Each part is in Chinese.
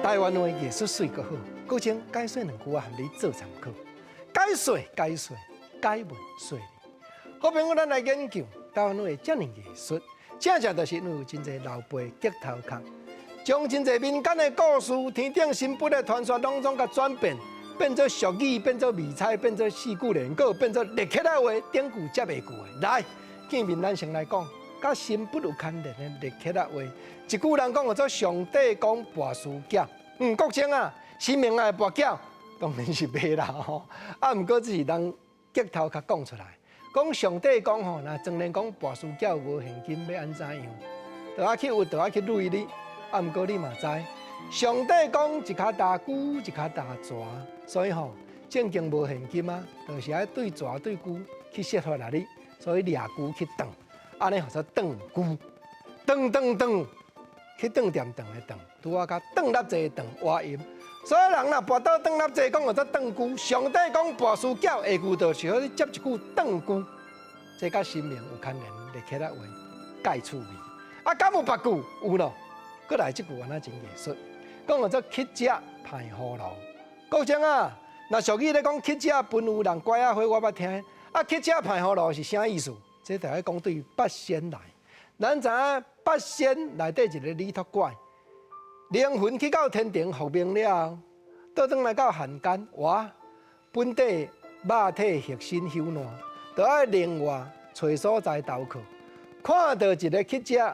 台湾话艺术水阁好，古前解说两句啊，含你做参考。解说，解文说理。好朋友，咱来研究台湾话这样艺术，正就是因为有真侪老辈结头壳，将真侪民间的故事、天顶神笔的传说当中，甲转变做俗语，变做迷彩，变做四句连歌，变做立起来话，典故接袂句的。来，见面咱先来讲，甲神笔有牵连的立起来话，一句人讲叫做上帝讲跋事囝。国情啊，神明爱跋筊，当然是袂啦吼。啊，毋过只是人结头壳讲出来，讲上帝讲吼，若当然讲跋事囝无现金要安怎样，就要去有，就要去累你。啊，毋过你嘛知，上帝讲一骹大龜，一骹大蛇，所以吼正经无现金啊，就是爱对蛇对龜去设法来你，所以掠龜去挡，安尼叫做挡龜，挡。去顿店顿的顿，拄啊甲顿粒济顿话音，所以人若跋倒顿粒济，讲叫做顿句。上帝讲跋事囝，下句就是好你接一句顿句，这甲神明有牵连，立起来话介趣味。啊，敢有别句？有咯，搁来即句安那真艺术，讲叫做乞食排葫芦。国情啊，若俗语咧讲乞食分有人乖啊花，我捌听。啊，乞食排葫芦是啥意思？这就要讲对八仙来。咱知影八仙内底一个李托怪，灵魂去到天庭复命了后，倒转来到凡间，哇，本地肉体肉身休烂，就要另外找所在投靠。看到一个乞食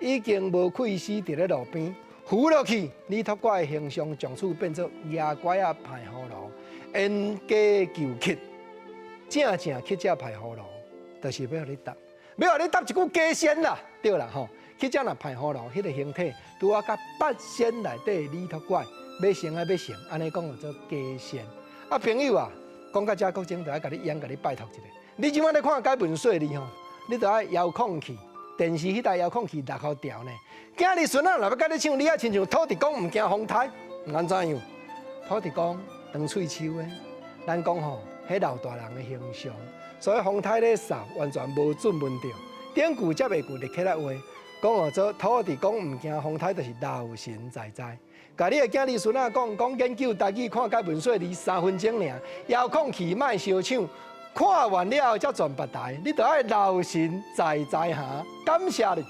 已经无气死伫咧路边，扶落去，李托怪的形象从此变做野怪啊排葫芦，冤家求乞，正乞食排葫芦，就是要互你答。要互你答一句假仙啦，对啦吼，去只若排葫芦，迄个形体，拄啊甲八仙内底李托怪要成啊要成，安尼讲叫做假仙。啊朋友啊，讲到遮，国情就要甲你演，甲你拜托一下。你即摆咧看解文说理吼，你就爱遥控器，电视迄台遥控器6号调呢。今日孙仔若要甲你唱，你爱亲像土地公毋惊风台，安怎样？土地公长喙鬚的，咱讲吼，迄老大人的形象。所以风台咧扫，完全无准问着。典故接袂句立起来话，讲叫做土地公毋惊风台，就是老神在在。甲你的囝儿孙仔讲研究台语，看解文说理3分钟尔，遥控器莫烧抢，看完了才转别台，你就爱老神在在下，感谢你。